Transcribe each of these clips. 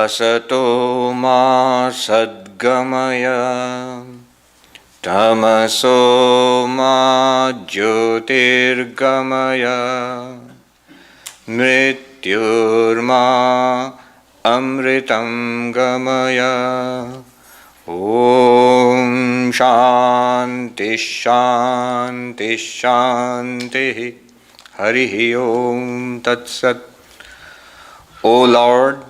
Asato ma sadgamaya tamaso ma jyotirgamaya mrityurma amritam gamaya. Om Shanti Shanti Shanti. Harihi Om Tat Sat. O Lord,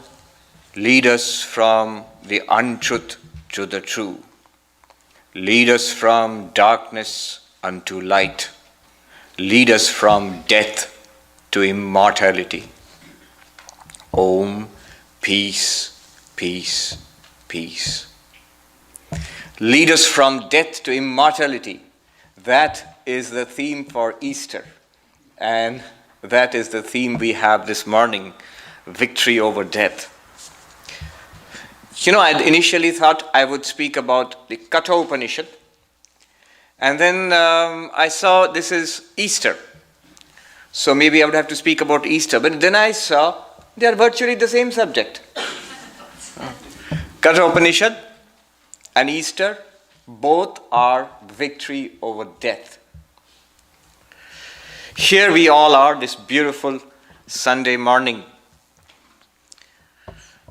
lead us from the untruth to the true. Lead us from darkness unto light. Lead us from death to immortality. Om, peace, peace, peace. Lead us from death to immortality. That is the theme for Easter. And that is the theme we have this morning, victory over death. I initially thought I would speak about the Katha Upanishad. And then I saw this is Easter. So maybe I would have to speak about Easter. But then I saw they are virtually the same subject. Katha Upanishad and Easter, both are victory over death. Here we all are this beautiful Sunday morning.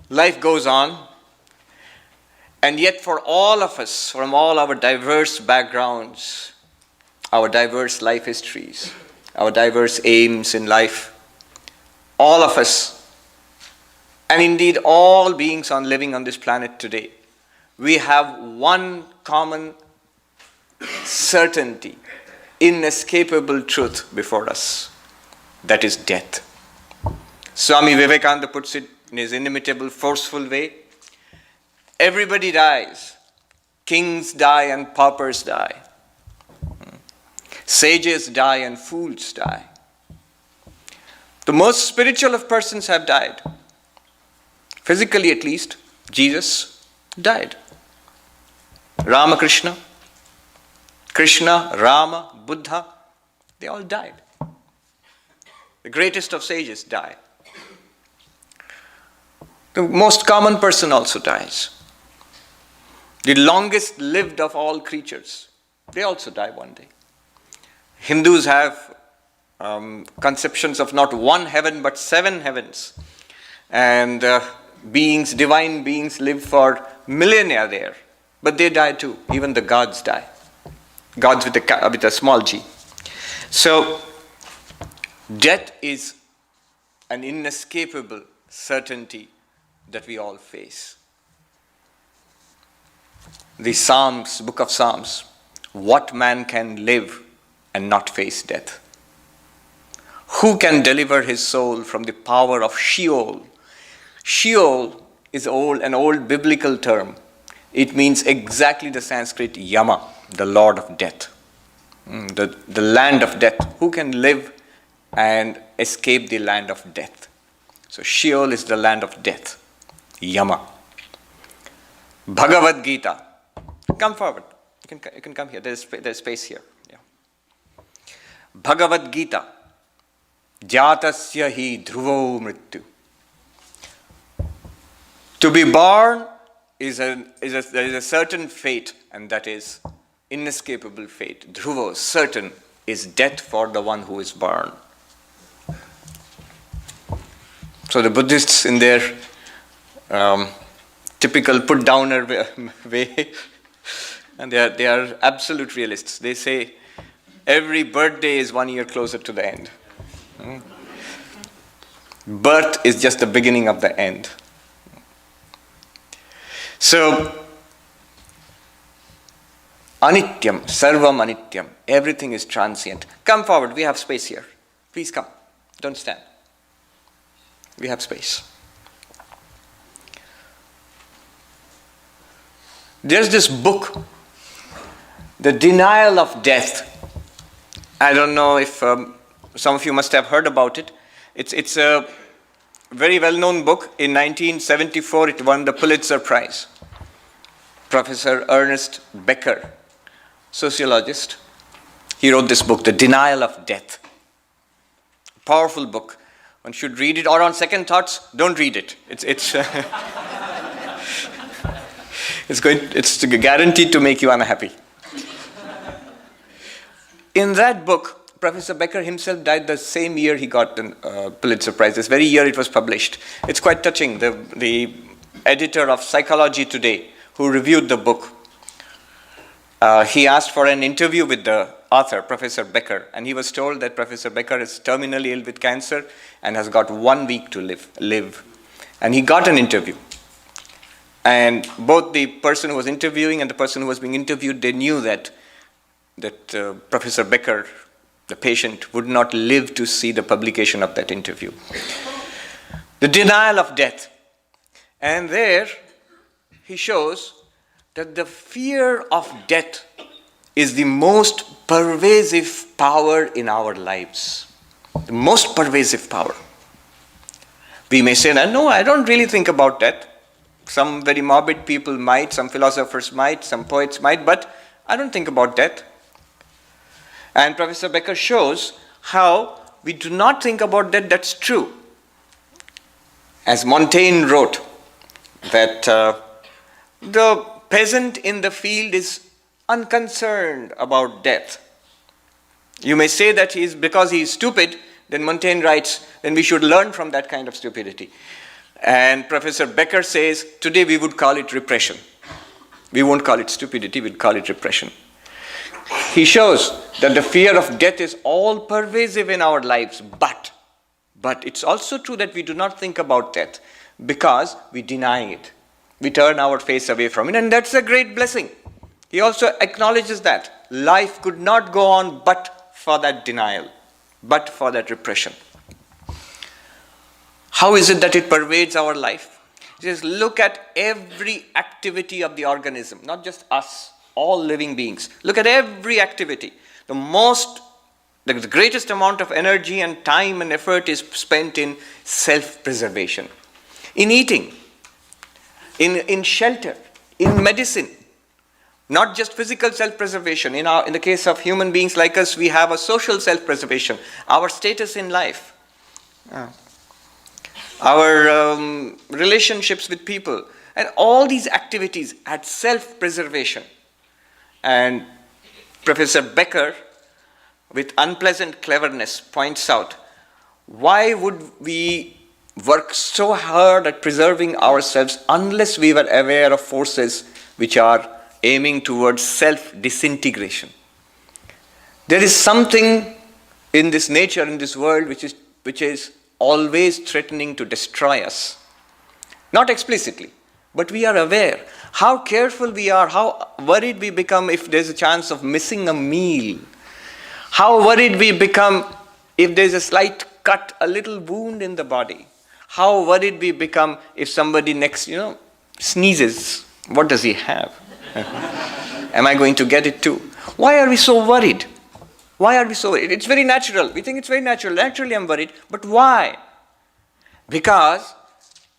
Life goes on, and yet for all of us, from all our diverse backgrounds, our diverse life histories, our diverse aims in life, all of us, and indeed all beings living on this planet today, we have one common certainty, inescapable truth before us, that is death. Swami Vivekananda puts it in his inimitable, forceful way. Everybody dies. Kings die and paupers die. Sages die and fools die. The most spiritual of persons have died. Physically at least, Jesus died. Ramakrishna, Krishna, Rama, Buddha, they all died. The greatest of sages die. The most common person also dies. The longest lived of all creatures, they also die one day. Hindus have conceptions of not one heaven but 7 heavens. And beings, divine beings live for millennia there. But they die too. Even the gods die. Gods with a small g. So, death is an inescapable certainty that we all face. The Psalms, Book of Psalms, what man can live and not face death? Who can deliver his soul from the power of Sheol? Sheol is an old biblical term. It means exactly the Sanskrit Yama, the Lord of Death, the land of death. Who can live and escape the land of death? So Sheol is the land of death, Yama. Bhagavad Gita. Come forward. You can come here. There's space here. Yeah. Bhagavad Gita. Jatasya hi dhruvo mrityu. To be born there is a certain fate, and that is inescapable fate. Dhruvo, certain, is death for the one who is born. So the Buddhists, in their typical put-downer way, and they are absolute realists. They say every birthday is 1 year closer to the end. Birth is just the beginning of the end. So, anityam, sarvam anityam, everything is transient. Come forward, we have space here. Please come, don't stand. We have space. There's this book, The Denial of Death. I don't know if some of you must have heard about it. It's a very well-known book. In 1974, it won the Pulitzer Prize. Professor Ernest Becker, sociologist, he wrote this book, The Denial of Death. Powerful book. One should read it, or on second thoughts, don't read it. It's It's guaranteed to make you unhappy. In that book, Professor Becker himself died the same year he got the Pulitzer Prize, this very year it was published. It's quite touching. The editor of Psychology Today, who reviewed the book, he asked for an interview with the author, Professor Becker, and he was told that Professor Becker is terminally ill with cancer and has got 1 week to live. And he got an interview. And both the person who was interviewing and the person who was being interviewed, they knew that Professor Becker, the patient, would not live to see the publication of that interview. The denial of death. And there he shows that the fear of death is the most pervasive power in our lives. The most pervasive power. We may say, no, I don't really think about death. Some very morbid people might, some philosophers might, some poets might, but I don't think about death. And Professor Becker shows how we do not think about death. That's true. As Montaigne wrote, that the peasant in the field is unconcerned about death. You may say that because he is stupid, then Montaigne writes, then we should learn from that kind of stupidity. And Professor Becker says, today we would call it repression. We won't call it stupidity, we'd call it repression. He shows that the fear of death is all pervasive in our lives, but it's also true that we do not think about death because we deny it. We turn our face away from it, and that's a great blessing. He also acknowledges that life could not go on but for that denial, but for that repression. How is it that it pervades our life? He says, look at every activity of the organism, not just us, all living beings. Look at every activity. The greatest amount of energy and time and effort is spent in self-preservation, in eating, in shelter, in medicine. Not just physical self-preservation. In the case of human beings like us, we have a social self-preservation, our status in life, our relationships with people, and all these activities add self-preservation. And Professor Becker, with unpleasant cleverness, points out, why would we work so hard at preserving ourselves unless we were aware of forces which are aiming towards self-disintegration? There is something in this nature, in this world, which is always threatening to destroy us. Not explicitly, but we are aware. How careful we are, how worried we become if there's a chance of missing a meal. How worried we become if there's a slight cut, a little wound in the body. How worried we become if somebody next, sneezes. What does he have? Am I going to get it too? Why are we so worried? Why are we so worried? It's very natural. We think it's very natural. Naturally I'm worried. But why? Because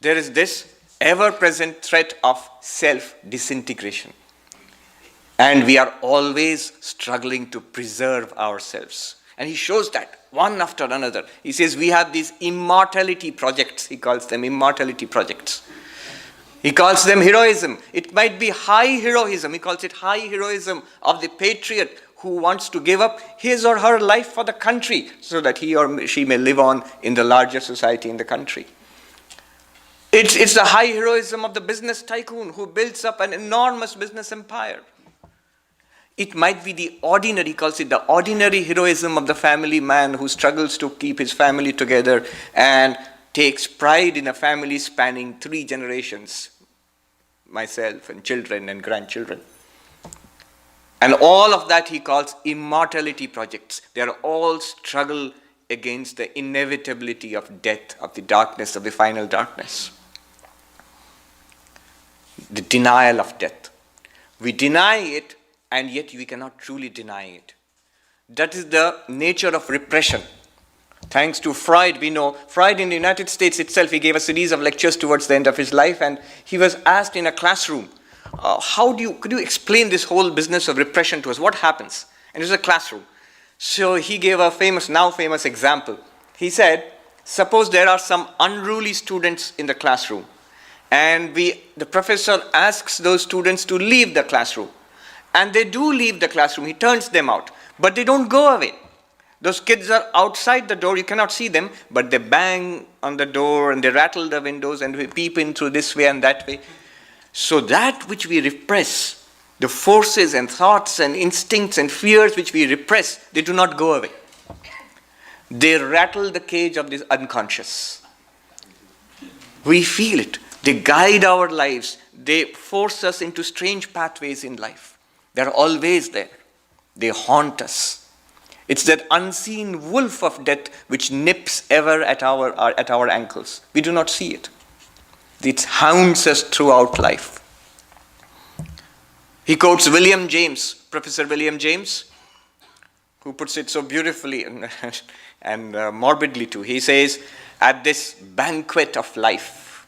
there is this ever-present threat of self-disintegration. And we are always struggling to preserve ourselves. And he shows that one after another. He says we have these immortality projects. He calls them immortality projects. He calls them heroism. It might be high heroism. He calls it high heroism of the patriot who wants to give up his or her life for the country so that he or she may live on in the larger society in the country. It's the high heroism of the business tycoon who builds up an enormous business empire. It might be the ordinary, he calls it the ordinary heroism of the family man who struggles to keep his family together and takes pride in a family spanning 3 generations, myself and children and grandchildren. And all of that he calls immortality projects. They are all struggle against the inevitability of death, of the darkness, of the final darkness. The denial of death. We deny it, and yet we cannot truly deny it. That is the nature of repression. Thanks to Freud, we know, Freud in the United States itself, he gave a series of lectures towards the end of his life, and he was asked in a classroom, could you explain this whole business of repression to us? What happens? And it was a classroom. So he gave a now famous example. He said, suppose there are some unruly students in the classroom, And the professor asks those students to leave the classroom. And they do leave the classroom. He turns them out. But they don't go away. Those kids are outside the door. You cannot see them. But they bang on the door and they rattle the windows and we peep in through this way and that way. So that which we repress, the forces and thoughts and instincts and fears which we repress, they do not go away. They rattle the cage of this unconscious. We feel it. They guide our lives. They force us into strange pathways in life. They're always there. They haunt us. It's that unseen wolf of death which nips ever at our ankles. We do not see it. It hounds us throughout life. He quotes William James, Professor William James, who puts it so beautifully and morbidly too. He says, at this banquet of life,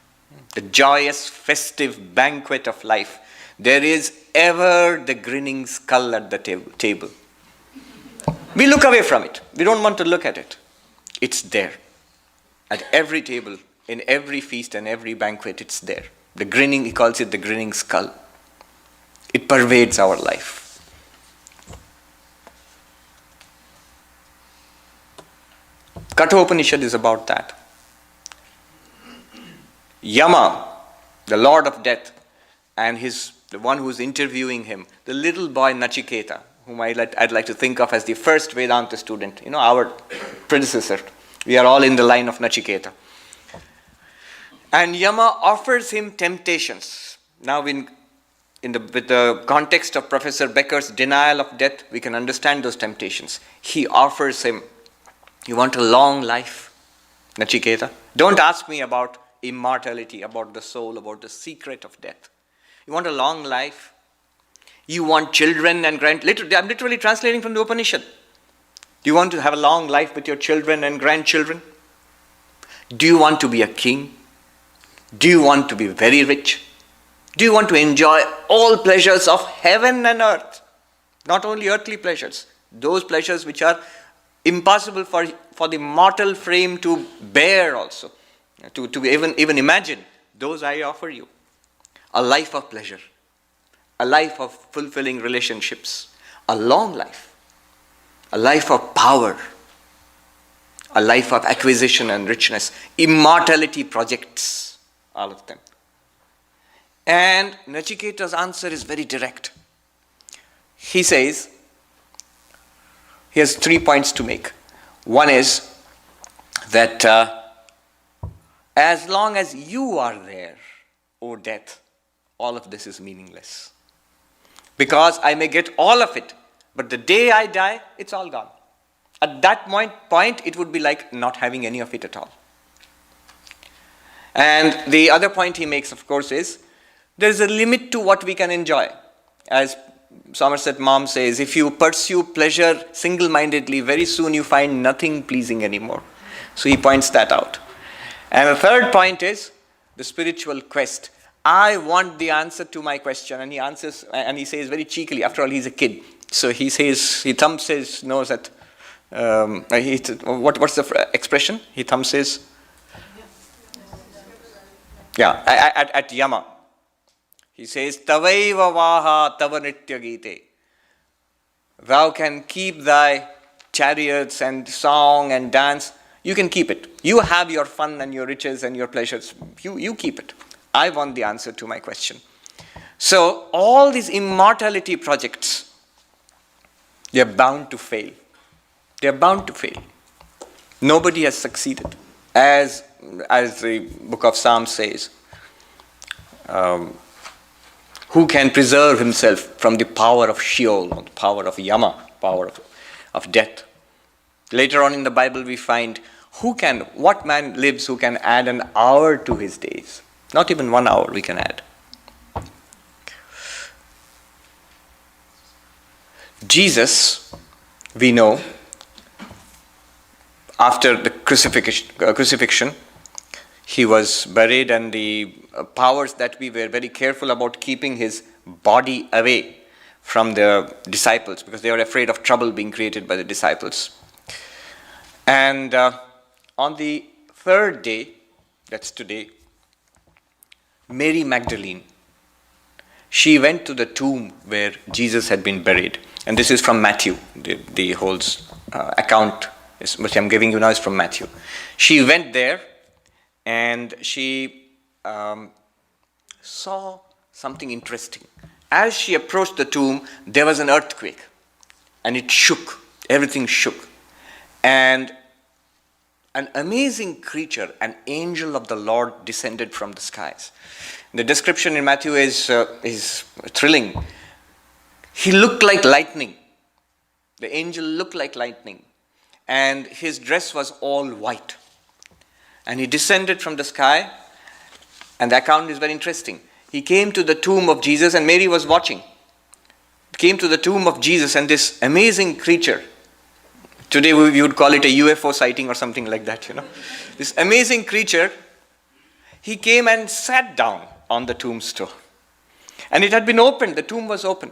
the joyous, festive banquet of life, there is ever the grinning skull at the table. We look away from it. We don't want to look at it. It's there. At every table, in every feast and every banquet, it's there. The grinning, he calls it the grinning skull. It pervades our life. Katha Upanishad is about that. Yama, the Lord of Death, and the one who's interviewing him, the little boy Nachiketa, whom I'd like to think of as the first Vedanta student, our predecessor. We are all in the line of Nachiketa. And Yama offers him temptations. Now, with the context of Professor Becker's denial of death, we can understand those temptations. He offers him, you want a long life, Nachiketa? Don't ask me about immortality, about the soul, about the secret of death. You want a long life? You want children and grandchildren? I'm literally translating from the Upanishad. Do you want to have a long life with your children and grandchildren? Do you want to be a king? Do you want to be very rich? Do you want to enjoy all pleasures of heaven and earth? Not only earthly pleasures, those pleasures which are impossible for the mortal frame to bear also, to even imagine. Those I offer you. A life of pleasure. A life of fulfilling relationships. A long life. A life of power. A life of acquisition and richness. Immortality projects. All of them. And Nachiketa's answer is very direct. He says, he has 3 points to make. One is that as long as you are there, O death, all of this is meaningless. Because I may get all of it, but the day I die, it's all gone. At that point, it would be like not having any of it at all. And the other point he makes, of course, is there's a limit to what we can enjoy. As Somerset Maugham says, if you pursue pleasure single-mindedly, very soon you find nothing pleasing anymore. So he points that out. And the third point is the spiritual quest. I want the answer to my question. And he answers, and he says very cheekily, after all, he's a kid. So he says, he thumps his nose at, what's the expression? He thumps his, at Yama. He says, Tavaiva vaha tava nritya gite. Thou can keep thy chariots and song and dance. You can keep it. You have your fun and your riches and your pleasures. You keep it. I want the answer to my question. So all these immortality projects, they are bound to fail. They are bound to fail. Nobody has succeeded. As the book of Psalms says, who can preserve himself from the power of Sheol, or the power of Yama, power of death? Later on in the Bible we find, what man lives who can add an hour to his days? Not even 1 hour we can add. Jesus, we know, after the crucifixion, he was buried, and the powers that we were very careful about keeping his body away from the disciples because they were afraid of trouble being created by the disciples. And on the third day, that's today, Mary Magdalene. She went to the tomb where Jesus had been buried. And this is from Matthew. The whole account which I'm giving you now is from Matthew. She went there and she saw something interesting. As she approached the tomb, there was an earthquake. And it shook. Everything shook. And an amazing creature, an angel of the Lord, descended from the skies. The description in Matthew is thrilling. He looked like lightning. The angel looked like lightning. And his dress was all white. And he descended from the sky. And the account is very interesting. He came to the tomb of Jesus, and Mary was watching. Came to the tomb of Jesus, and this amazing creature, today we would call it a UFO sighting or something like that, This amazing creature, he came and sat down on the tombstone. And it had been opened, the tomb was open.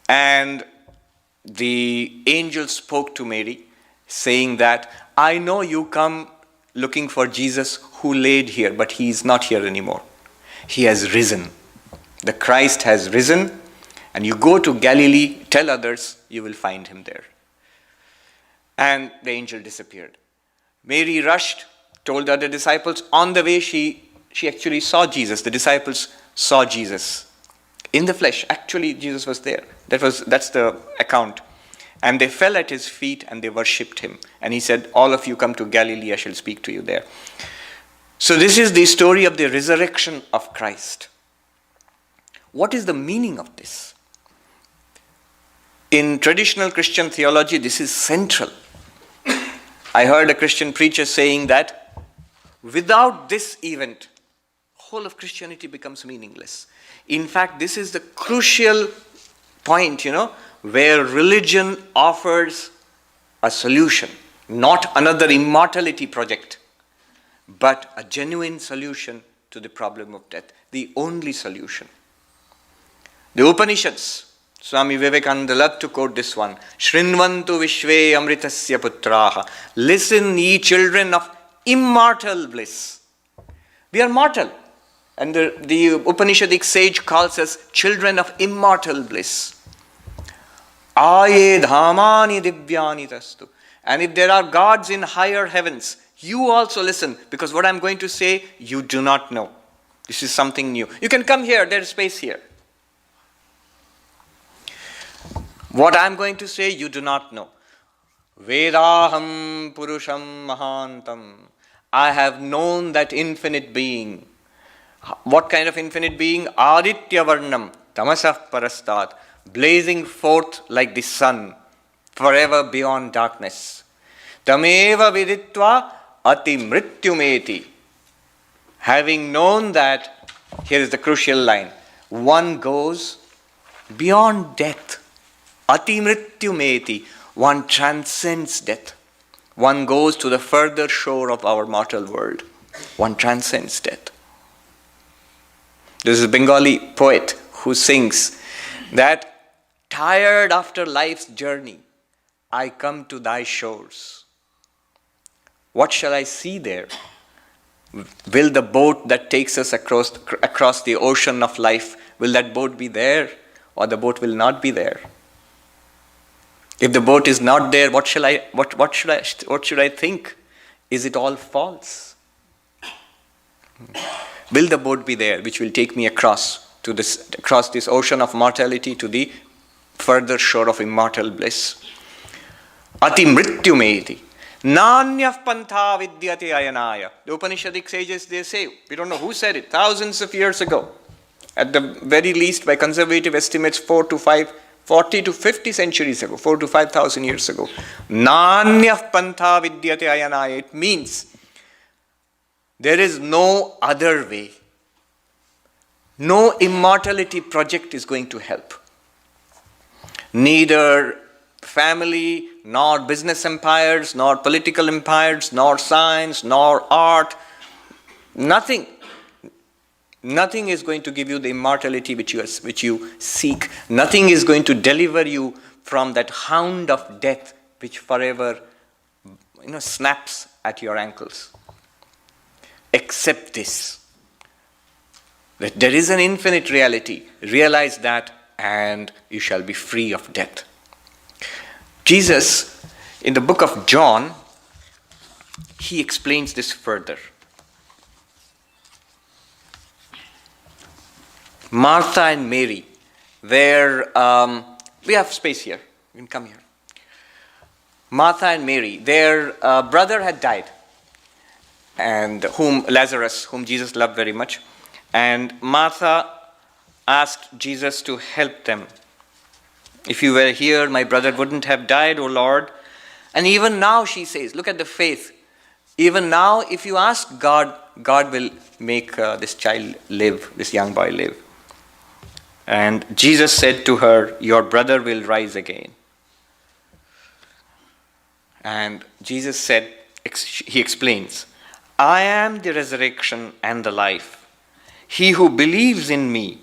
And the angel spoke to Mary, saying that, I know you come looking for Jesus who laid here, but he is not here anymore. He has risen. The Christ has risen, and you go to Galilee, tell others, you will find him there. And the angel disappeared. Mary rushed, told the other disciples. On the way, she actually saw Jesus. The disciples saw Jesus in the flesh. Actually, Jesus was there. That's the account. And they fell at his feet and they worshipped him. And he said, all of you come to Galilee, I shall speak to you there. So this is the story of the resurrection of Christ. What is the meaning of this? In traditional Christian theology, this is central. I heard a Christian preacher saying that without this event, whole of Christianity becomes meaningless. In fact, this is the crucial point, where religion offers a solution, not another immortality project, but a genuine solution to the problem of death, the only solution. The Upanishads, Swami Vivekananda loved to quote this one, Shrinvantu Vishve Amritasya Putraha. Listen, ye children of immortal bliss. We are mortal. And the Upanishadic sage calls us children of immortal bliss. Aye dhamani divyani tastu. And if there are gods in higher heavens, you also listen, because what I'm going to say, you do not know. This is something new. You can come here, there's space here. What I'm going to say, you do not know. Vedaham Purusham Mahantam. I have known that infinite being. What kind of infinite being? Aditya Varnam, Tamasah Parastat, blazing forth like the sun, forever beyond darkness. Tameva Viditva Ati Mrityumeti. Having known that, here is the crucial line, one goes beyond death. Ati Mrityumeti, one transcends death. One goes to the further shore of our mortal world. One transcends death. This is a Bengali poet who sings that, tired after life's journey, I come to thy shores. What shall I see there? Will the boat that takes us across the ocean of life, will that boat be there, or the boat will not be there? If the boat is not there, what should I think? Is it all false? Will the boat be there, which will take me across this ocean of mortality to the further shore of immortal bliss? Ati mrityumeti. Nanyaf pantha vidyate ayanaya. The Upanishadic sages, they say, we don't know who said it, thousands of years ago. At the very least, by conservative estimates, 40 to 50 centuries ago, 4,000 to 5,000 years ago. Nanyaf pantha vidyate ayanaya. It means there is no other way. No immortality project is going to help. Neither family, nor business empires, nor political empires, nor science, nor art. Nothing. Nothing is going to give you the immortality which you seek. Nothing is going to deliver you from that hound of death which forever snaps at your ankles. Except this. that there is an infinite reality. Realize that and you shall be free of death. Jesus, in the book of John, he explains this further. Martha and Mary, we have space here. You can come here. Martha and Mary, their brother had died, and Lazarus, whom Jesus loved very much. And Martha asked Jesus to help them. If you were here, my brother wouldn't have died, O Lord. And even now, she says, look at the faith. Even now, if you ask God, God will make this child live, this young boy live. And Jesus said to her, your brother will rise again. And Jesus said, he explains, I am the resurrection and the life. He who believes in me,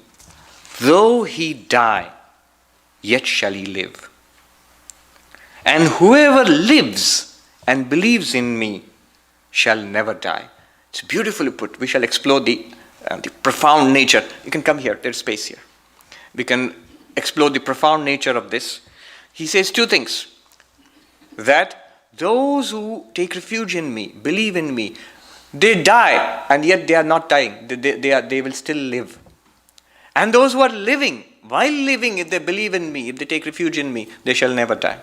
though he die, yet shall he live. And whoever lives and believes in me shall never die. It's beautifully put. We shall explore the profound nature. You can come here. There's space here. We can explore the profound nature of this. He says two things. That those who take refuge in me, believe in me, they die and yet they are not dying. They will still live. And those who are living, while living, if they believe in me, if they take refuge in me, they shall never die.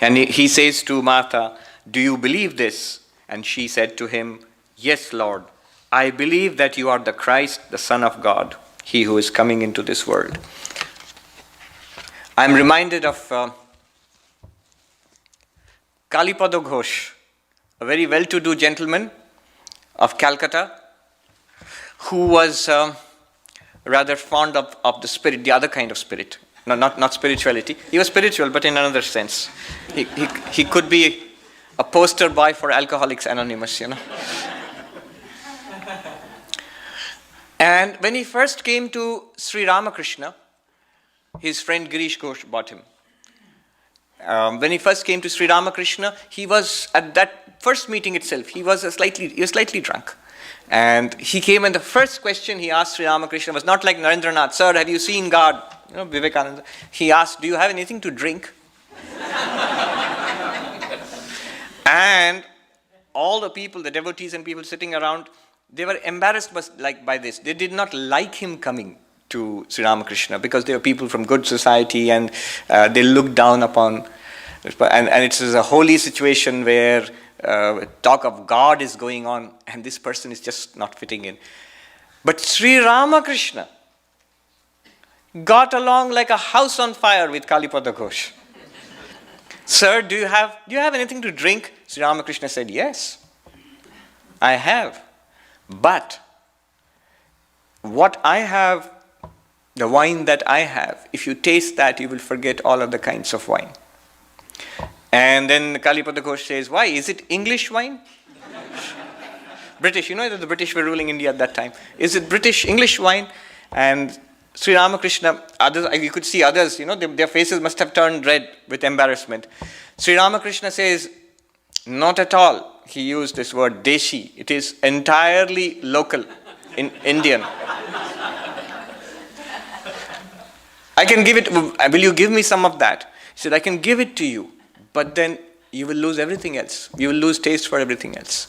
And he says to Martha, do you believe this? And she said to him, yes, Lord, I believe that you are the Christ, the Son of God, he who is coming into this world. I'm reminded of Kalipada Ghosh, a very well-to-do gentleman of Calcutta, who was rather fond of the spirit, the other kind of spirit. No, not spirituality. He was spiritual, but in another sense. He could be a poster boy for Alcoholics Anonymous, And when he first came to Sri Ramakrishna, his friend Girish Ghosh brought him. When he first came to Sri Ramakrishna, he was at that first meeting itself. He was slightly drunk, and he came. And the first question he asked Sri Ramakrishna was not like Narendranath, "Sir, have you seen God?" Vivekananda. He asked, "Do you have anything to drink?" And all the people, the devotees and people sitting around, they were embarrassed by this. They did not like him coming to Sri Ramakrishna because they were people from good society and they looked down upon. And it is a holy situation where talk of God is going on and this person is just not fitting in. But Sri Ramakrishna got along like a house on fire with Kalipada Ghosh. "Sir, do you have anything to drink?" Sri Ramakrishna said, "Yes, I have. But what I have, the wine that I have, if you taste that, you will forget all other kinds of wine." And then Kalipada Ghosh says, "Why? Is it English wine?" British, that the British were ruling India at that time. "Is it British English wine?" And Sri Ramakrishna, others, you could see others, their faces must have turned red with embarrassment. Sri Ramakrishna says, "Not at all." He used this word, deshi. It is entirely local, in Indian. "I can give it, will you give me some of that?" He said, "I can give it to you, but then you will lose everything else. You will lose taste for everything else."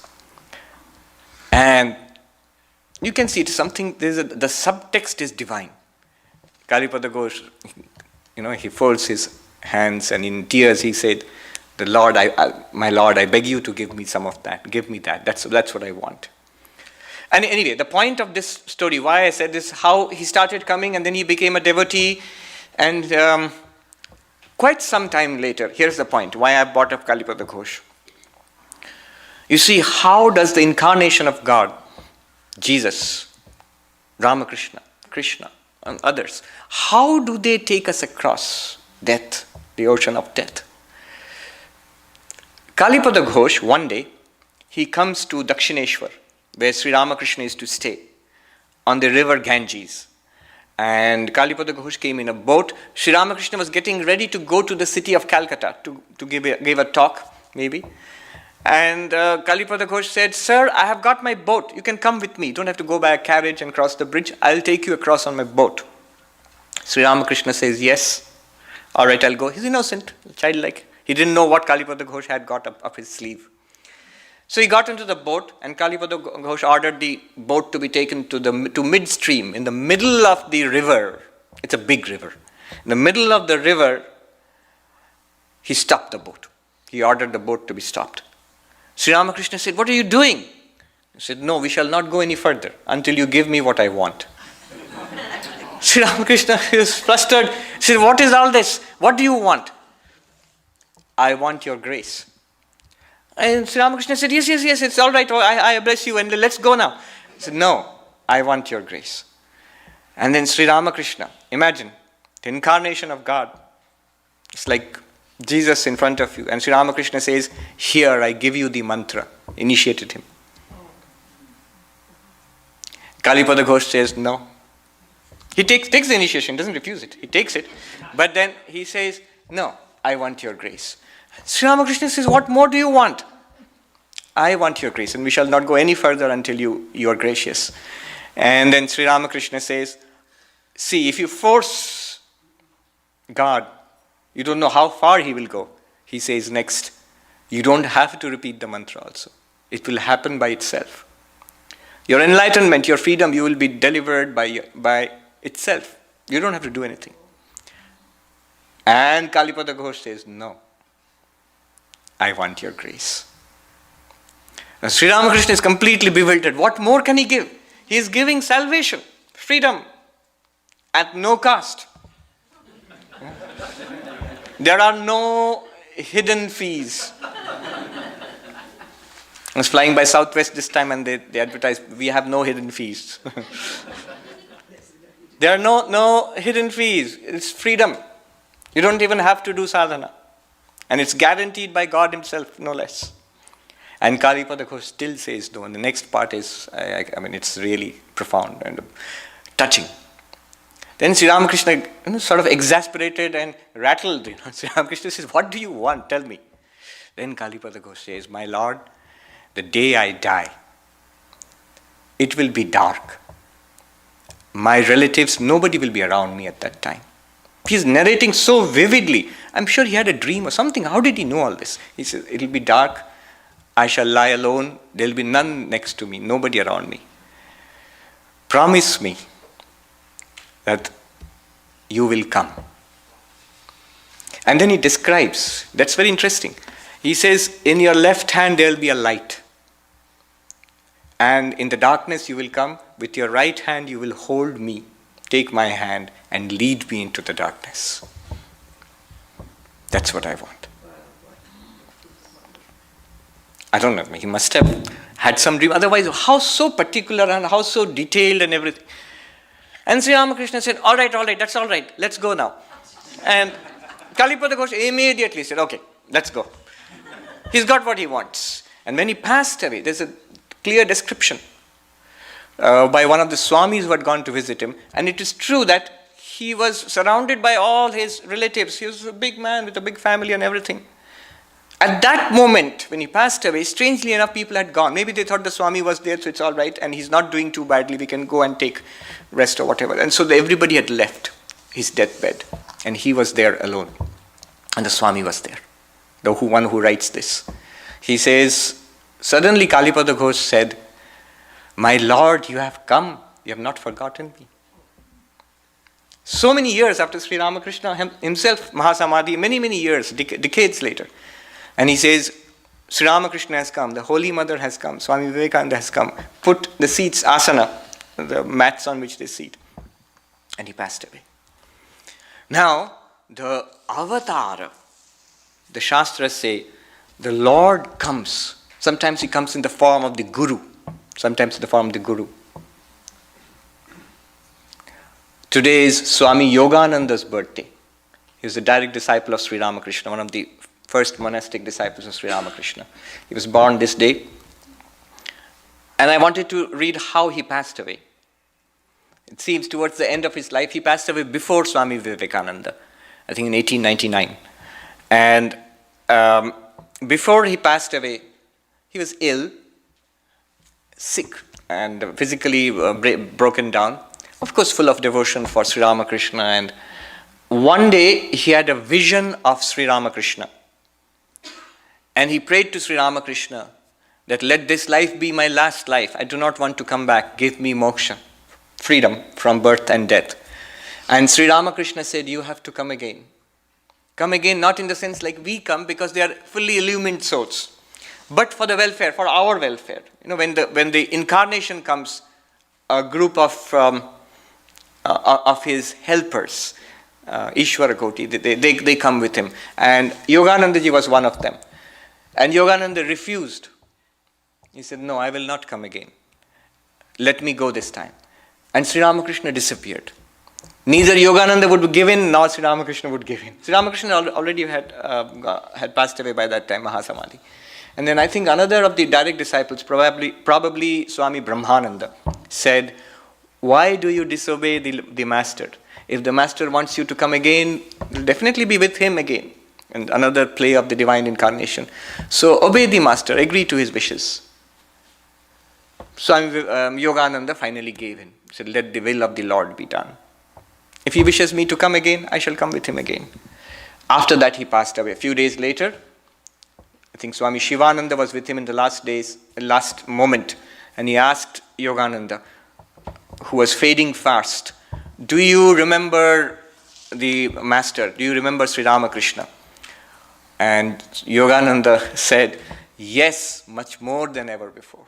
And you can see it is something, the subtext is divine. Kalipada Ghosh, he folds his hands and in tears he said, my Lord, I beg you to give me some of that. Give me that. That's what I want. And anyway, the point of this story, why I said this, how he started coming and then he became a devotee. And quite some time later, here's the point, why I brought up Kalipada Ghosh. You see, how does the incarnation of God, Jesus, Ramakrishna, Krishna, and others, how do they take us across death, the ocean of death? Kalipada Ghosh, one day, he comes to Dakshineshwar, where Sri Ramakrishna is to stay, on the river Ganges. And Kalipada Ghosh came in a boat. Sri Ramakrishna was getting ready to go to the city of Calcutta to give a talk, maybe. And Kalipada Ghosh said, "Sir, I have got my boat. You can come with me. You don't have to go by a carriage and cross the bridge. I'll take you across on my boat." Sri Ramakrishna says, "Yes. All right, I'll go." He's innocent, childlike. He didn't know what Kalipada Ghosh had got up his sleeve. So he got into the boat, and Kalipada Ghosh ordered the boat to be taken to midstream, in the middle of the river. It's a big river. In the middle of the river, he stopped the boat. He ordered the boat to be stopped. Sri Ramakrishna said, "What are you doing?" He said, "No, we shall not go any further until you give me what I want." Sri Ramakrishna is flustered. He said, "What is all this? What do you want?" "I want your grace." And Sri Ramakrishna said, yes, it's all right. I bless you, and let's go now. He said, "No, I want your grace." And then Sri Ramakrishna, imagine, the incarnation of God. It's like Jesus in front of you. And Sri Ramakrishna says, "Here, I give you the mantra." Initiated him. Kalipada Ghosh says, "No." He takes the initiation, doesn't refuse it. He takes it. But then he says, "No, I want your grace." Sri Ramakrishna says, "What more do you want?" "I want your grace, and we shall not go any further until you are gracious." And then Sri Ramakrishna says, "See, if you force God, you don't know how far he will go." He says next, "You don't have to repeat the mantra also. It will happen by itself. Your enlightenment, your freedom, you will be delivered by itself. You don't have to do anything." And Kalipada Ghosh says, "No, I want your grace." Now, Sri Ramakrishna is completely bewildered. What more can he give? He is giving salvation, freedom, at no cost. There are no hidden fees. I was flying by Southwest this time, and they advertised, "We have no hidden fees." There are no hidden fees. It's freedom. You don't even have to do sadhana. And it's guaranteed by God himself, no less. And Kalipada Ghosh still says no. And the next part is, it's really profound and touching. Then Sri Ramakrishna, sort of exasperated and rattled. Sri Ramakrishna says, "What do you want? Tell me." Then Kalipada Ghosh says, "My Lord, the day I die, it will be dark. My relatives, nobody will be around me at that time." He's narrating so vividly. I'm sure he had a dream or something. How did he know all this? He says, "It'll be dark. I shall lie alone. There'll be none next to me, nobody around me. Promise me that you will come." And then he describes, that's very interesting. He says, "In your left hand there'll be a light. And in the darkness you will come. With your right hand you will hold me, take my hand, and lead me into the darkness. That's what I want." I don't know, he must have had some dream. Otherwise, how so particular and how so detailed and everything. And Sri Ramakrishna said, all right, that's all right. Let's go now." And Kalipada Ghosh immediately said, "Okay, let's go." He's got what he wants. And when he passed away, there's a clear description by one of the Swamis who had gone to visit him. And it is true that he was surrounded by all his relatives. He was a big man with a big family and everything. At that moment, when he passed away, strangely enough, people had gone. Maybe they thought the Swami was there, so it's all right, and he's not doing too badly. We can go and take rest or whatever. And so everybody had left his deathbed, and he was there alone. And the Swami was there, the one who writes this. He says, suddenly Kalipada Ghosh said, "My Lord, you have come. You have not forgotten me." So many years after Sri Ramakrishna himself, Mahasamadhi, many years, decades later. And he says, Sri Ramakrishna has come, the Holy Mother has come, Swami Vivekananda has come, put the seats, asana, the mats on which they sit. And he passed away. Now, the avatar, the Shastras say, the Lord comes. Sometimes he comes in the form of the Guru. Sometimes in the form of the Guru. Today is Swami Yogananda's birthday. He was a direct disciple of Sri Ramakrishna, one of the first monastic disciples of Sri Ramakrishna. He was born this day. And I wanted to read how he passed away. It seems towards the end of his life, he passed away before Swami Vivekananda, I think in 1899. And before he passed away, He was ill, sick, and physically broken down. Of course, full of devotion for Sri Ramakrishna. And one day, he had a vision of Sri Ramakrishna. And he prayed to Sri Ramakrishna that let this life be my last life. I do not want to come back. Give me moksha, freedom from birth and death. And Sri Ramakrishna said, you have to come again. Come again, not in the sense like we come, because they are fully illumined souls, but for the welfare, for our welfare. You know, when the incarnation comes, a group of his helpers, Ishwara Koti, they come with him. And Yoganandaji was one of them. And Yogananda refused. He said, no, I will not come again. Let me go this time. And Sri Ramakrishna disappeared. Neither Yogananda would give in, nor Sri Ramakrishna would give in. Sri Ramakrishna already had passed away by that time, Mahasamadhi. And then I think another of the direct disciples, probably Swami Brahmananda, said, why do you disobey the master? If the master wants you to come again, you'll definitely be with him again. And another play of the divine incarnation. So obey the master, agree to his wishes. Swami Yogananda finally gave in. He said, let the will of the Lord be done. If he wishes me to come again, I shall come with him again. After that, he passed away. A few days later, I think Swami Shivananda was with him in the last moment, and he asked Yogananda, who was fading fast, do you remember the master? Do you remember Sri Ramakrishna? And Yogananda said, yes, much more than ever before.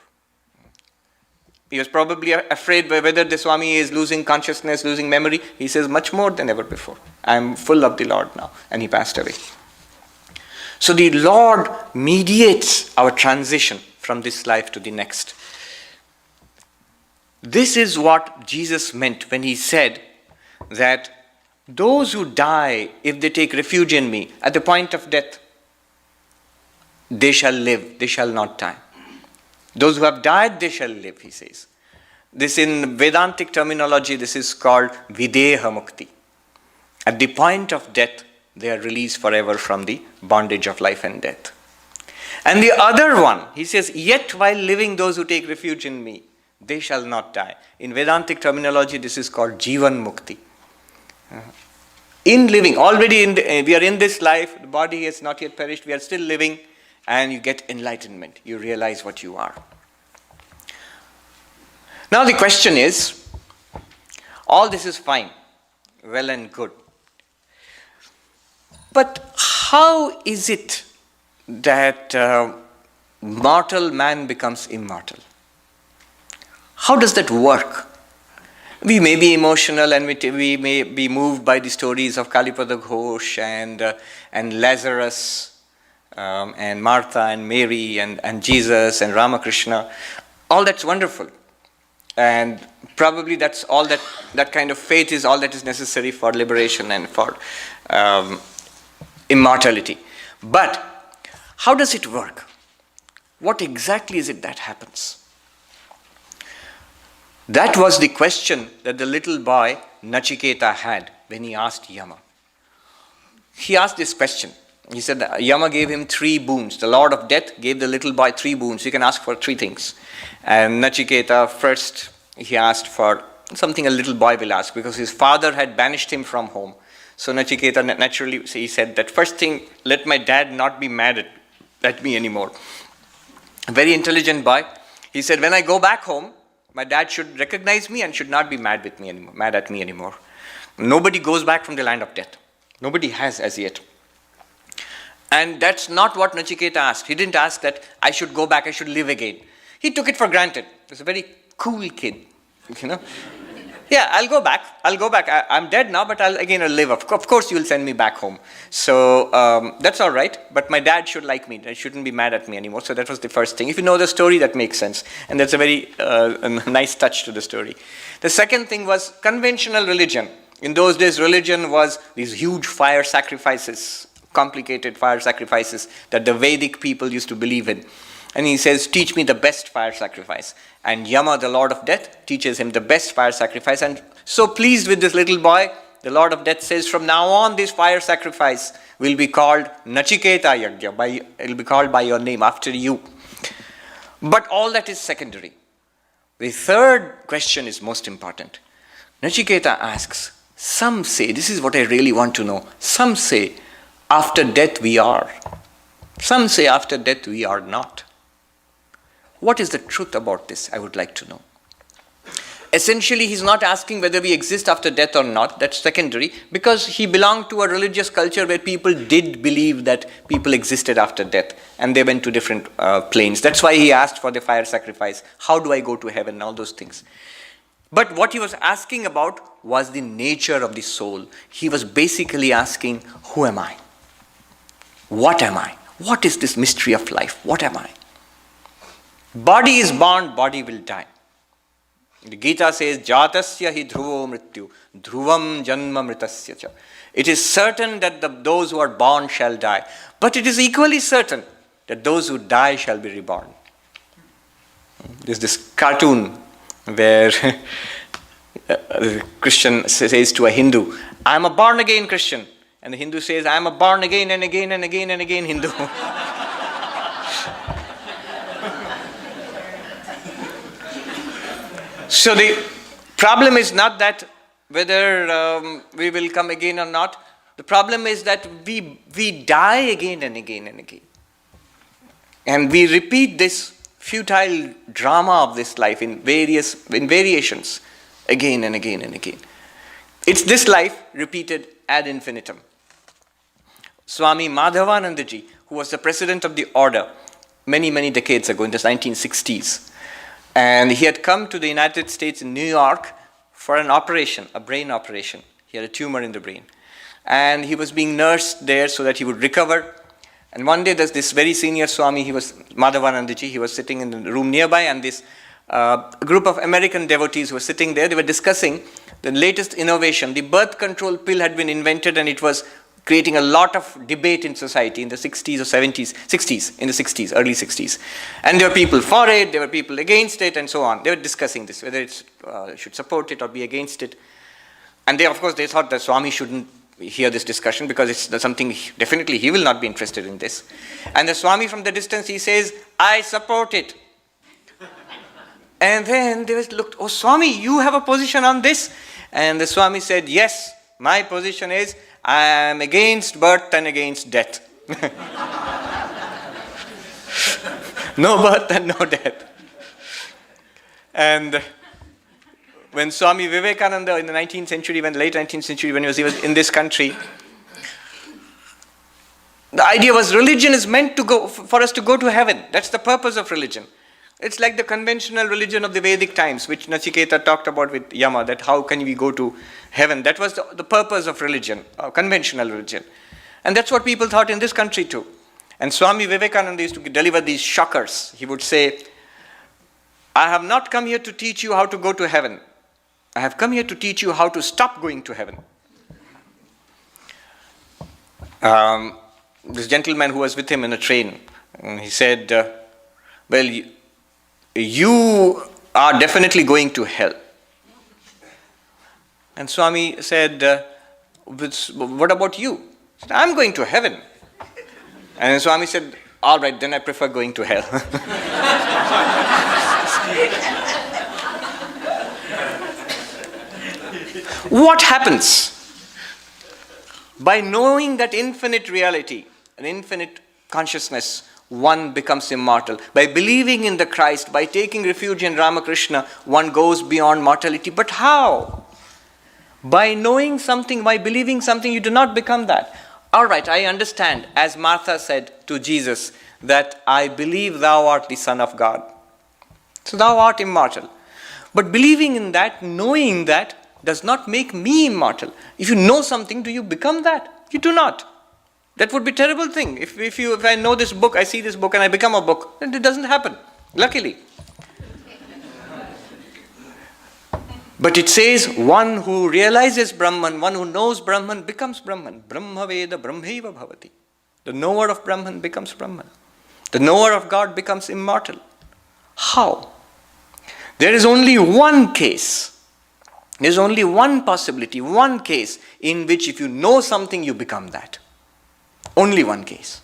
He was probably afraid whether the Swami is losing consciousness, losing memory. He says, much more than ever before. I am full of the Lord now. And he passed away. So the Lord mediates our transition from this life to the next. This is what Jesus meant when he said that those who die, if they take refuge in me, at the point of death, they shall live, they shall not die. Those who have died, they shall live, he says. This in Vedantic terminology, this is called Videha Mukti. At the point of death, they are released forever from the bondage of life and death. And the other one, he says, yet while living, those who take refuge in me, they shall not die. In Vedantic terminology, this is called Jivan Mukti. In living, already we are in this life, the body has not yet perished, we are still living, and you get enlightenment. You realize what you are. Now the question is, all this is fine, well and good. But how is it that mortal man becomes immortal? How does that work? We may be emotional and we may be moved by the stories of Kalipada Ghosh and Lazarus, and Martha and Mary and Jesus and Ramakrishna. All that's wonderful. And probably that's all that kind of faith is all that is necessary for liberation and for immortality. But how does it work? What exactly is it that happens? That was the question that the little boy Nachiketa had when he asked Yama. He asked this question. He said that Yama gave him 3 boons. The Lord of Death gave the little boy 3 boons. You can ask for 3 things. And Nachiketa, first, he asked for something a little boy will ask, because his father had banished him from home. So Nachiketa naturally, he said that first thing, let my dad not be mad at me anymore. A very intelligent boy. He said, when I go back home, my dad should recognize me and should not be mad at me anymore. Nobody goes back from the land of death. Nobody has as yet. And that's not what Nachiketa asked. He didn't ask that I should go back, I should live again. He took it for granted. He was a very cool kid, you know. Yeah, I'll go back. I'm dead now, but I'll live. Of course, you'll send me back home. So that's all right. But my dad should like me. He shouldn't be mad at me anymore. So that was the first thing. If you know the story, that makes sense. And that's a very a nice touch to the story. The second thing was conventional religion. In those days, religion was these huge fire sacrifices, complicated fire sacrifices that the Vedic people used to believe in. And he says, teach me the best fire sacrifice. And Yama, the Lord of Death, teaches him the best fire sacrifice. And so pleased with this little boy, the Lord of Death says, from now on, this fire sacrifice will be called Nachiketa Yajna. It will be called by your name, after you. But all that is secondary. The third question is most important. Nachiketa asks, some say, this is what I really want to know, some say after death we are. Some say after death we are not. What is the truth about this? I would like to know. Essentially, he's not asking whether we exist after death or not. That's secondary, because he belonged to a religious culture where people did believe that people existed after death, and they went to different planes. That's why he asked for the fire sacrifice. How do I go to heaven? All those things. But what he was asking about was the nature of the soul. He was basically asking, who am I? What am I? What is this mystery of life? What am I? Body is born, body will die. The Gita says, Jatasya hi dhruvo mrityu, dhruvam janma mritasya cha. It is certain that those who are born shall die. But it is equally certain that those who die shall be reborn. There's this cartoon where a Christian says to a Hindu, I am a born again Christian. And the Hindu says, I am a born again and again and again and again Hindu. So the problem is not that whether we will come again or not. The problem is that we die again and again and again. And we repeat this futile drama of this life in variations again and again and again. It's this life repeated ad infinitum. Swami Madhavanandaji, who was the president of the order many, many decades ago in the 1960s, and he had come to the United States in New York for an operation, a brain operation. He had a tumor in the brain. And he was being nursed there so that he would recover. And one day there's this very senior Swami, Madhavanandaji, he was sitting in the room nearby, and this group of American devotees were sitting there. They were discussing the latest innovation. The birth control pill had been invented, and it was creating a lot of debate in society in the 60s or 70s, 60s, in the 60s, early 60s. And there were people for it, there were people against it, and so on. They were discussing this, whether it should support it or be against it. And of course, they thought that Swami shouldn't hear this discussion because it's something, definitely he will not be interested in this. And the Swami from the distance, he says, I support it. And then they looked, oh Swami, you have a position on this? And the Swami said, yes, my position is, I am against birth and against death. No birth and no death. And when Swami Vivekananda in the 19th century, late 19th century, when he was in this country, the idea was religion is meant to go, for us to go to heaven. That's the purpose of religion. It's like the conventional religion of the Vedic times, which Nachiketa talked about with Yama, that how can we go to heaven? That was the purpose of religion, conventional religion. And that's what people thought in this country too. And Swami Vivekananda used to deliver these shockers. He would say, I have not come here to teach you how to go to heaven. I have come here to teach you how to stop going to heaven. This gentleman who was with him in a train, he said, well, you are definitely going to hell. And Swami said, what about you? He said, I'm going to heaven. And Swami said, all right, then I prefer going to hell. What happens? By knowing that infinite reality, an infinite consciousness, one becomes immortal. By believing in the Christ, by taking refuge in Ramakrishna, one goes beyond mortality. But how? By knowing something, by believing something, you do not become that. All right, I understand, as Martha said to Jesus, that I believe thou art the Son of God. So thou art immortal. But believing in that, knowing that, does not make me immortal. If you know something, do you become that? You do not. That would be a terrible thing. If I know this book, I see this book and I become a book, then it doesn't happen, luckily. But it says one who realizes Brahman, one who knows Brahman becomes Brahman. Brahma Veda Brahmaiva Bhavati. The knower of Brahman becomes Brahman. The knower of God becomes immortal. How? There is only one case. There is only one possibility, one case in which if you know something, you become that. Only one case.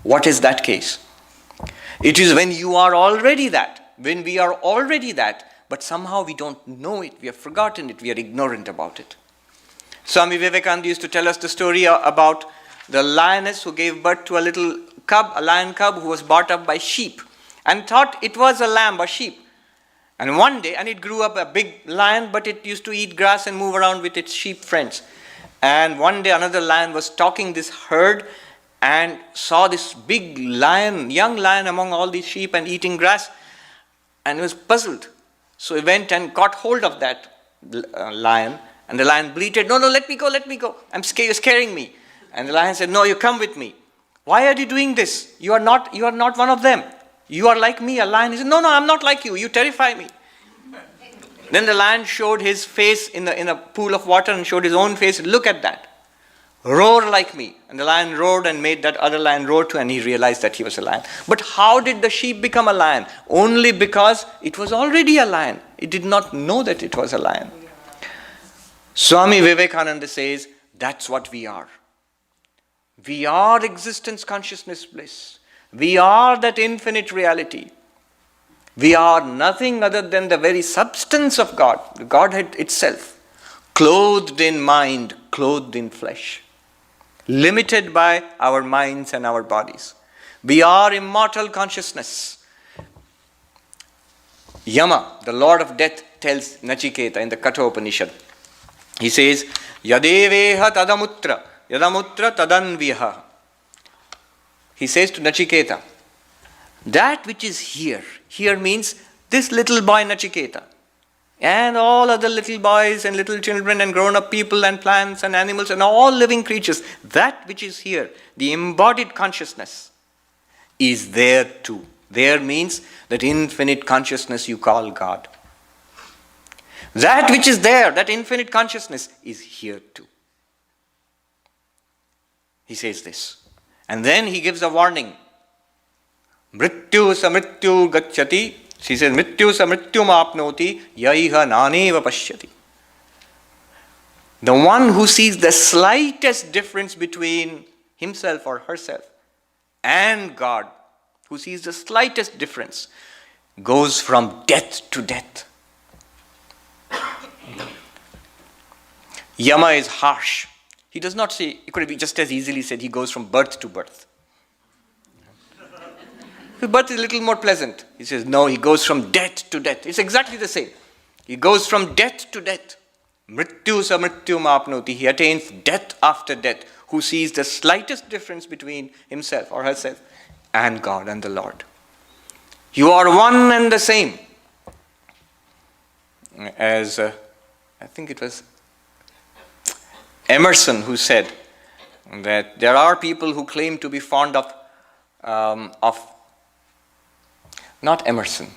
What is that case? It is when you are already that, when we are already that, but somehow we don't know it, we have forgotten it, we are ignorant about it. Swami Vivekananda used to tell us the story about the lioness who gave birth to a little cub, a lion cub who was brought up by sheep and thought it was a lamb, a sheep. And one day, and it grew up a big lion, but it used to eat grass and move around with its sheep friends. And one day another lion was stalking this herd and saw this big lion, young lion among all these sheep and eating grass, and he was puzzled. So he went and caught hold of that lion, and the lion bleated, no, let me go, I'm scared, you're scaring me. And the lion said, no, you come with me. Why are you doing this? You are not one of them. You are like me, a lion. He said, no, I'm not like you. You terrify me. Then the lion showed his face in a pool of water and showed his own face. Look at that. Roar like me. And the lion roared and made that other lion roar too, and he realized that he was a lion. But how did the sheep become a lion? Only because it was already a lion. It did not know that it was a lion. Swami Vivekananda says, that's what we are. We are existence, consciousness, bliss. We are that infinite reality. We are nothing other than the very substance of God, the Godhead itself, clothed in mind, clothed in flesh, limited by our minds and our bodies. We are immortal consciousness. Yama, the Lord of Death, tells Nachiketa in the Katha Upanishad. He says, Yadeveha tadamutra, yadamutra tadanviha. He says to Nachiketa, that which is here means this little boy Nachiketa, and all other little boys and little children and grown-up people and plants and animals and all living creatures, that which is here, the embodied consciousness, is there too. There means that infinite consciousness you call God. That which is there, that infinite consciousness, is here too. He says this. And then he gives a warning. Mrityu sa mrityu gacchati. She says, Mrityu sa mrityu apnoti yaiha naneva pashyati. The one who sees the slightest difference between himself or herself and God, who sees the slightest difference, goes from death to death. Yama is harsh. He does not say, it could be just as easily said, he goes from birth to birth. Birth is a little more pleasant. He says, no, he goes from death to death. It's exactly the same. He goes from death to death. Mrityu sa mrityu apnoti. He attains death after death, who sees the slightest difference between himself or herself and God and the Lord. You are one and the same. As I think it was Emerson who said that there are people who claim to be fond of not Emerson,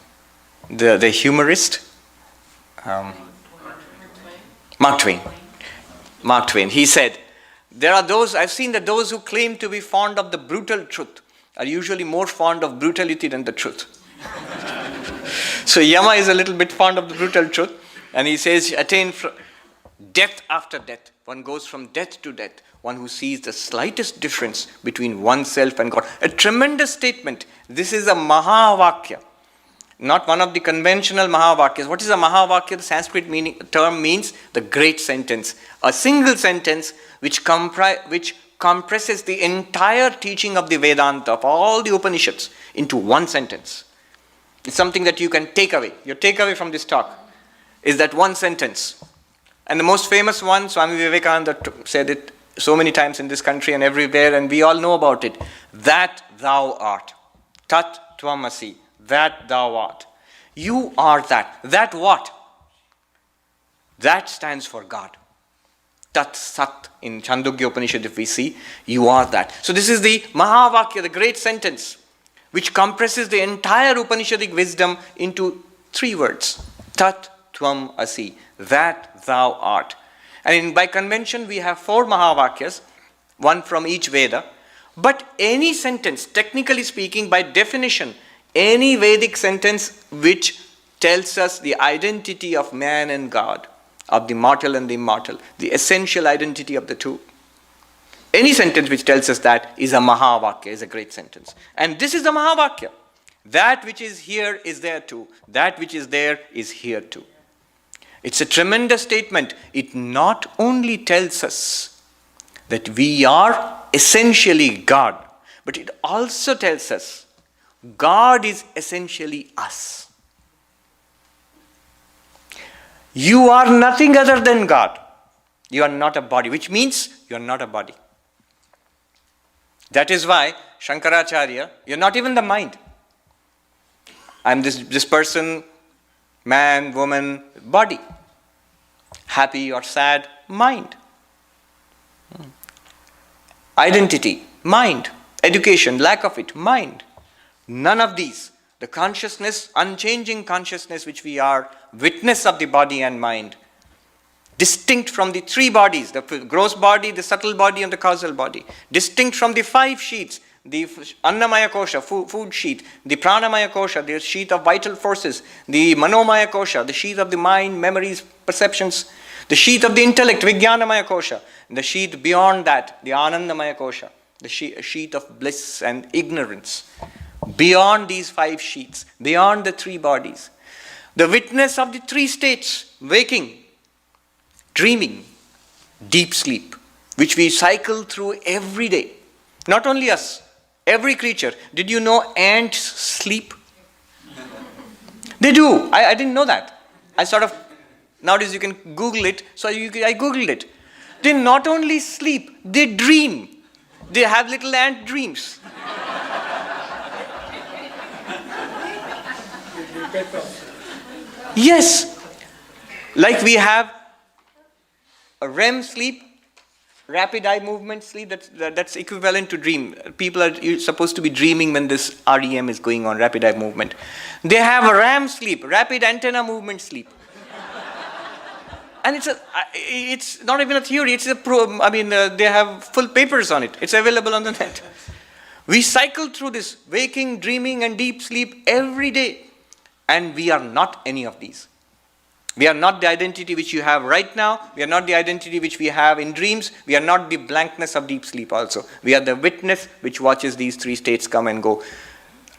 the humorist, Mark Twain. Mark Twain. He said, I've seen that those who claim to be fond of the brutal truth are usually more fond of brutality than the truth. So Yama is a little bit fond of the brutal truth, and he says, attain death after death. One goes from death to death. One who sees the slightest difference between oneself and God. A tremendous statement. This is a Mahavakya. Not one of the conventional Mahavakyas. What is a Mahavakya? The Sanskrit term means the great sentence. A single sentence which compresses the entire teaching of the Vedanta, of all the Upanishads, into one sentence. It's something that you can take away. Your takeaway from this talk is that one sentence. And the most famous one, Swami Vivekananda said it so many times in this country and everywhere, and we all know about it. That thou art. Tat tvamasi. That thou art. You are that. That what? That stands for God. Tat sat in Chandogya Upanishad, if we see, you are that. So this is the Mahavakya, the great sentence, which compresses the entire Upanishadic wisdom into 3 words. Tat tvam asi. That thou art. And by convention, we have 4 Mahavakyas, one from each Veda. But any sentence, technically speaking, by definition, any Vedic sentence which tells us the identity of man and God, of the mortal and the immortal, the essential identity of the two. Any sentence which tells us that is a Mahavakya, is a great sentence. And this is the Mahavakya. That which is here is there too. That which is there is here too. It's a tremendous statement. It not only tells us that we are essentially God, but it also tells us God is essentially us. You are nothing other than God. You are not a body, which means you are not a body. That is why Shankaracharya, you're not even the mind. I'm this person, man, woman, body. Happy or sad, mind. Identity, mind. Education, lack of it, mind. None of these. The consciousness, unchanging consciousness which we are, witness of the body and mind, distinct from the three bodies, the gross body, the subtle body, and the causal body, distinct from the five sheets, the Annamaya Kosha, food sheet, the Pranamaya Kosha, the sheet of vital forces, the Manomaya Kosha, the sheet of the mind, memories, perceptions, the sheet of the intellect, Vijnanamaya Kosha, the sheet beyond that, the Anandamaya Kosha, the sheet of bliss and ignorance. Beyond these five sheets, beyond the three bodies, the witness of the three states, waking, dreaming, deep sleep, which we cycle through every day. Not only us, every creature. Did you know ants sleep? They do. I didn't know that. Nowadays you can Google it, so I Googled it. They not only sleep, they dream. They have little ant dreams. Yes, like we have a REM sleep, rapid eye movement sleep, that's equivalent to dream. People are supposed to be dreaming when this REM is going on, rapid eye movement. They have a RAM sleep, rapid antenna movement sleep. And it's not even a theory, they have full papers on it. It's available on the net. We cycle through this waking, dreaming, and deep sleep every day. And we are not any of these. We are not the identity which you have right now. We are not the identity which we have in dreams. We are not the blankness of deep sleep also. We are the witness which watches these three states come and go.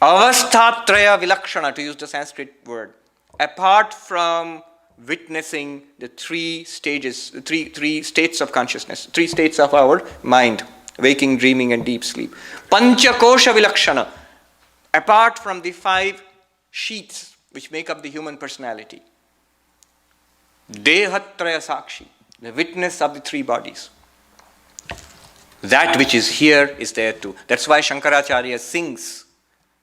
Avasthatraya vilakshana, to use the Sanskrit word. Apart from witnessing the three stages, three states of consciousness, three states of our mind, waking, dreaming, and deep sleep. Panchakosha vilakshana. Apart from the five sheets which make up the human personality. Dehatraya sakshi, the witness of the three bodies. That which is here is there too. That's why Shankaracharya sings.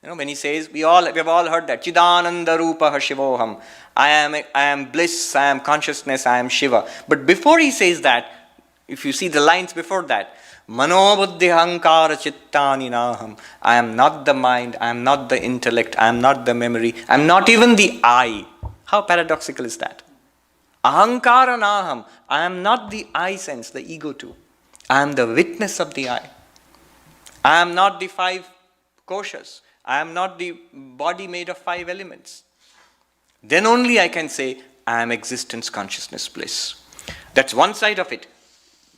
When he says, we have all heard that. Chidananda rupaha shivoham. I am bliss, I am consciousness, I am Shiva. But before he says that, if you see the lines before that, Manobuddhi hankara chittani naham. I am not the mind, I am not the intellect, I am not the memory, I am not even the I. How paradoxical is that? Ahankara naham. I am not the I sense, the ego too. I am the witness of the I. I am not the five koshas. I am not the body made of five elements. Then only I can say, I am existence, consciousness, bliss. That's one side of it.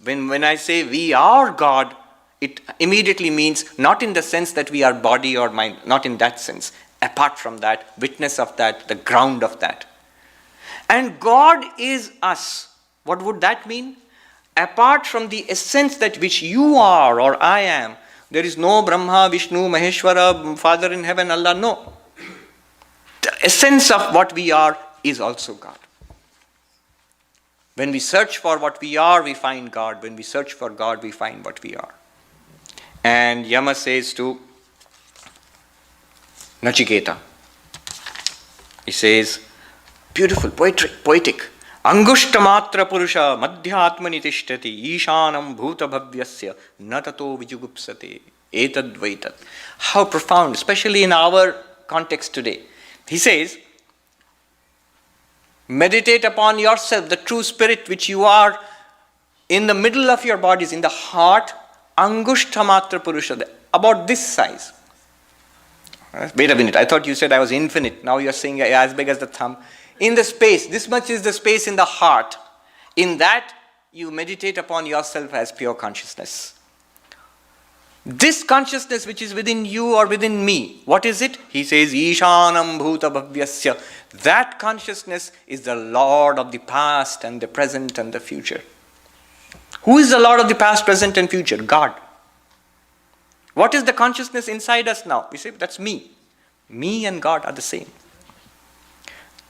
When I say we are God, it immediately means not in the sense that we are body or mind, not in that sense. Apart from that, witness of that, the ground of that. And God is us. What would that mean? Apart from the essence that which you are or I am, there is no Brahma, Vishnu, Maheshwara, Father in heaven, Allah, no. The essence of what we are is also God. When we search for what we are, we find God. When we search for God, we find what we are. And Yama says to Nachiketa, he says, beautiful, poetic. Angushtamatra purusha madhyatmani tishtati ishanam bhuta bhavyasya natato vijugupsate etadvaitat. How profound, especially in our context today. He says, meditate upon yourself, the true spirit which you are in the middle of your bodies, in the heart, Angushtamatra Purusha, about this size. Wait a minute, I thought you said I was infinite. Now you're saying as big as the thumb. In the space, this much is the space in the heart. In that, you meditate upon yourself as pure consciousness. This consciousness which is within you or within me, what is it? He says, Ishanam Bhuta Bhavyasya. That consciousness is the Lord of the past and the present and the future. Who is the Lord of the past, present and future? God. What is the consciousness inside us now? We say, that's me. Me and God are the same.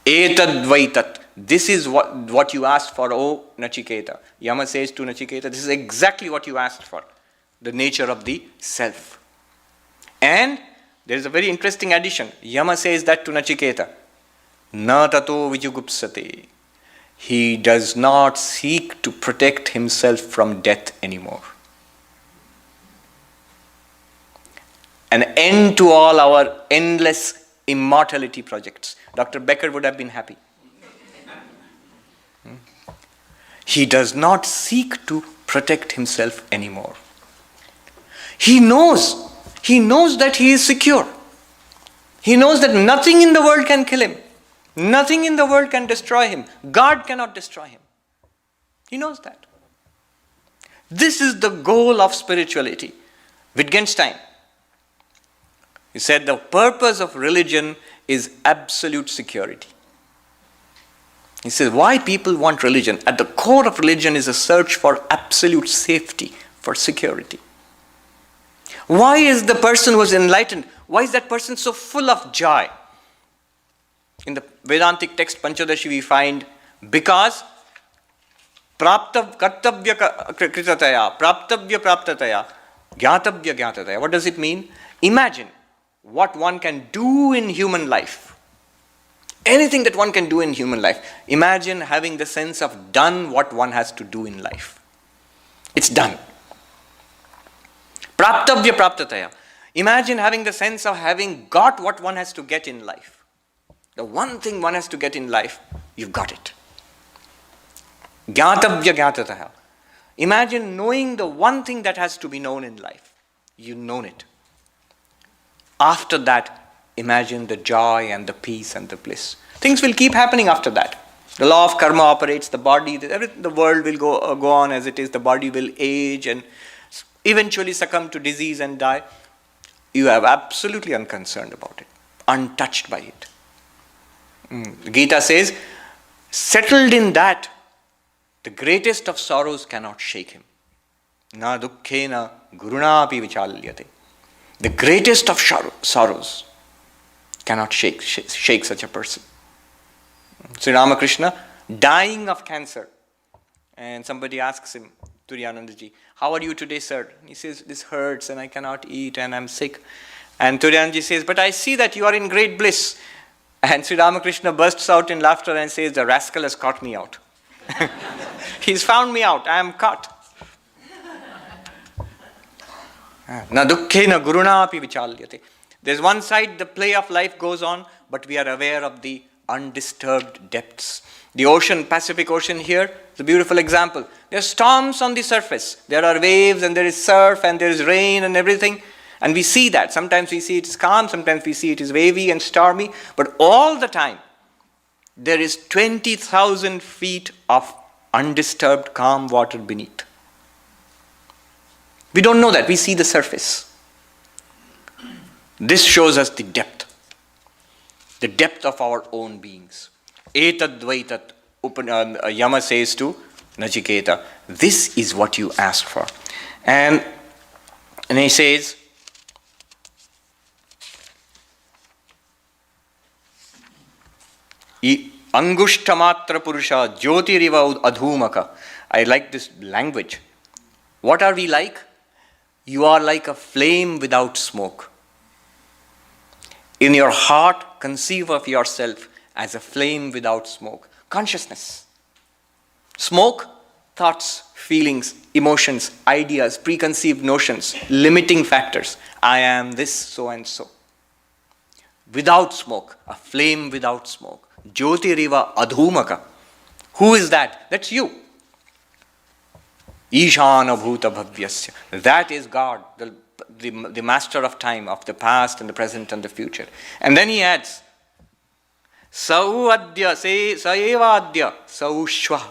Etadvaitat. This is what you asked for, O Nachiketa. Yama says to Nachiketa, this is exactly what you asked for. The nature of the self. And there is a very interesting addition. Yama says that to Nachiketa. Na tato vijugupsate. He does not seek to protect himself from death anymore. An end to all our endless immortality projects. Dr. Becker would have been happy. He does not seek to protect himself anymore. He knows that he is secure. He knows that nothing in the world can kill him. Nothing in the world can destroy him. God cannot destroy him. He knows that. This is the goal of spirituality. Wittgenstein, he said the purpose of religion is absolute security. He says why people want religion. At the core of religion is a search for absolute safety, for security. Why is the person who is enlightened, why is that person so full of joy? In the Vedantic text Panchadashi we find, because praptav kartavya kritataya, praptavya praptataya, gyatavya gyatataya. What does it mean? Imagine what one can do in human life. Anything that one can do in human life. Imagine having the sense of done what one has to do in life. It's done. Praptavya praptataya. Imagine having the sense of having got what one has to get in life. The one thing one has to get in life, you've got it. Gyatavya gyatataha. Imagine knowing the one thing that has to be known in life. You've known it. After that, imagine the joy and the peace and the bliss. Things will keep happening after that. The law of karma operates, the body, the world will go on as it is, the body will age and eventually succumb to disease and die. You are absolutely unconcerned about it, untouched by it. Gita says, settled in that, the greatest of sorrows cannot shake him. Na dukkhena gurunapi vichalyate. The greatest of sorrows cannot shake such a person. Sri Ramakrishna, dying of cancer, and somebody asks him, Turiyanandaji, how are you today, sir? He says, this hurts and I cannot eat and I'm sick. And Turiyanandaji says, but I see that you are in great bliss. And Sri Ramakrishna bursts out in laughter and says, the rascal has caught me out. He's found me out. I am caught. Na dukkhena gurunapi vichalyate. There's one side, the play of life goes on, but we are aware of the undisturbed depths. The ocean, Pacific Ocean here, is a beautiful example. There are storms on the surface. There are waves and there is surf and there is rain and everything. And we see that. Sometimes we see it is calm, sometimes we see it is wavy and stormy. But all the time, there is 20,000 feet of undisturbed, calm water beneath. We don't know that. We see the surface. This shows us the depth of our own beings. Etadvaitat, Yama says to Nachiketa, this is what you asked for. And he says, Angushtamatra Purusha Jyotiriva Adhumaka. I like this language. What are we like? You are like a flame without smoke. In your heart, conceive of yourself as a flame without smoke. Consciousness. Smoke, thoughts, feelings, emotions, ideas, preconceived notions, limiting factors. I am this, so and so. Without smoke, a flame without smoke. Jyotiriva Adhumaka. Who is that? That's you. Ishana Bhuta Bhavyasya. That is God, the master of time, of the past and the present and the future. And then he adds, Sau Adya, Saeva Adya, Sau Shva.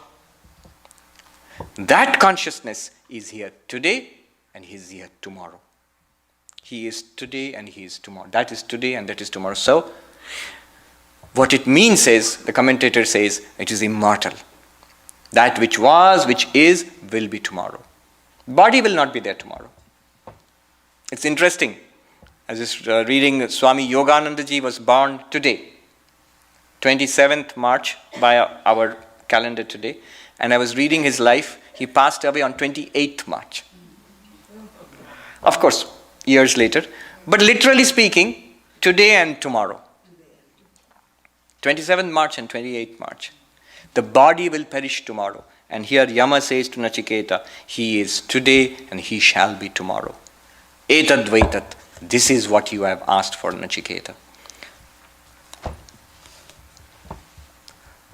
That consciousness is here today and he is here tomorrow. He is today and he is tomorrow. That is today and that is tomorrow. So, what it means is, the commentator says, it is immortal. That which was, which is, will be tomorrow. Body will not be there tomorrow. It's interesting. I was reading Swami Yogananda ji was born today, 27th March by our calendar today. And I was reading his life. He passed away on 28th March. Of course, years later. But literally speaking, today and tomorrow. 27th March and 28th March. The body will perish tomorrow. And here Yama says to Nachiketa, he is today and he shall be tomorrow. Etad Vaitat. This is what you have asked for, Nachiketa.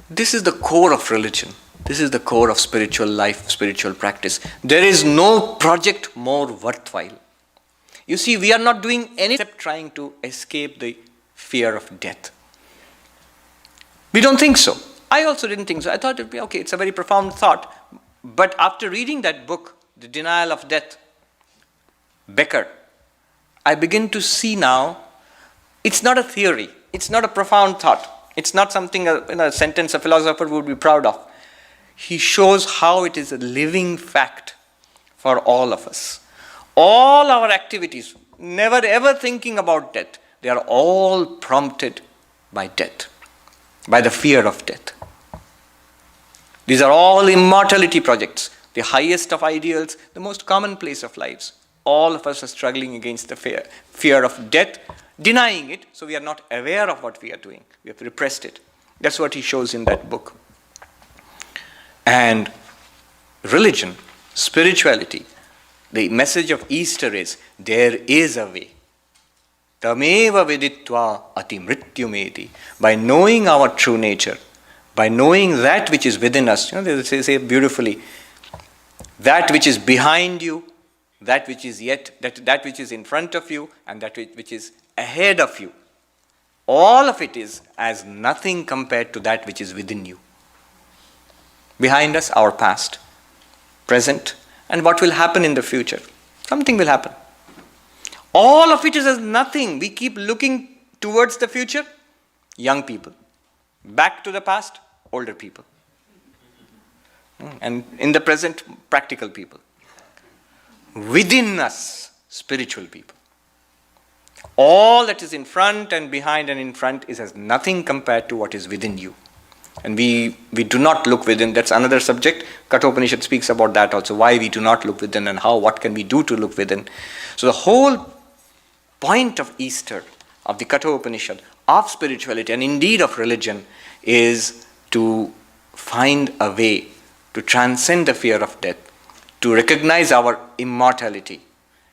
This is the core of religion. This is the core of spiritual life, spiritual practice. There is no project more worthwhile. You see, we are not doing anything except trying to escape the fear of death. We don't think so. I also didn't think so. I thought it would be okay. It's a very profound thought. But after reading that book, The Denial of Death, Becker, I begin to see now, it's not a theory. It's not a profound thought. It's not something in a sentence a philosopher would be proud of. He shows how it is a living fact for all of us. All our activities, never ever thinking about death, they are all prompted by death, by the fear of death. These are all immortality projects, the highest of ideals, the most commonplace of lives. All of us are struggling against the fear of death, denying it, so we are not aware of what we are doing. We have repressed it. That's what he shows in that book. And religion, spirituality, the message of Easter is, there is a way. Tameva viditva ati mrityumeti. By knowing our true nature, by knowing that which is within us, they say beautifully, that which is behind you, that which is that which is in front of you, and that which is ahead of you. All of it is as nothing compared to that which is within you. Behind us, our past, present, and what will happen in the future. Something will happen. All of it is as nothing. We keep looking towards the future, young people. Back to the past, older people. And in the present, practical people. Within us, spiritual people. All that is in front and behind and in front is as nothing compared to what is within you. And we do not look within. That's another subject. Kathopanishad speaks about that also. Why we do not look within and what can we do to look within. So the whole point of Easter, of the Kathopanishad, of spirituality and indeed of religion is to find a way to transcend the fear of death, to recognize our immortality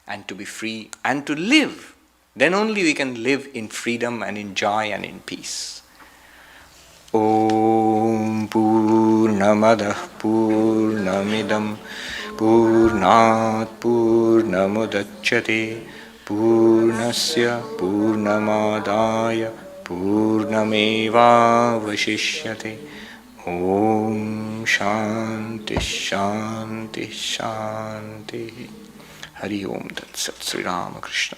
and to be free and to live. Then only we can live in freedom and in joy and in peace. Om Purnamadah Purnamidam Purnat Purnamudachyate Purnasya Purnamadaya Purnameva Vashishyate. Om Shanti Shanti Shanti. Hari Om Tat Sat. Sri Ramakrishna.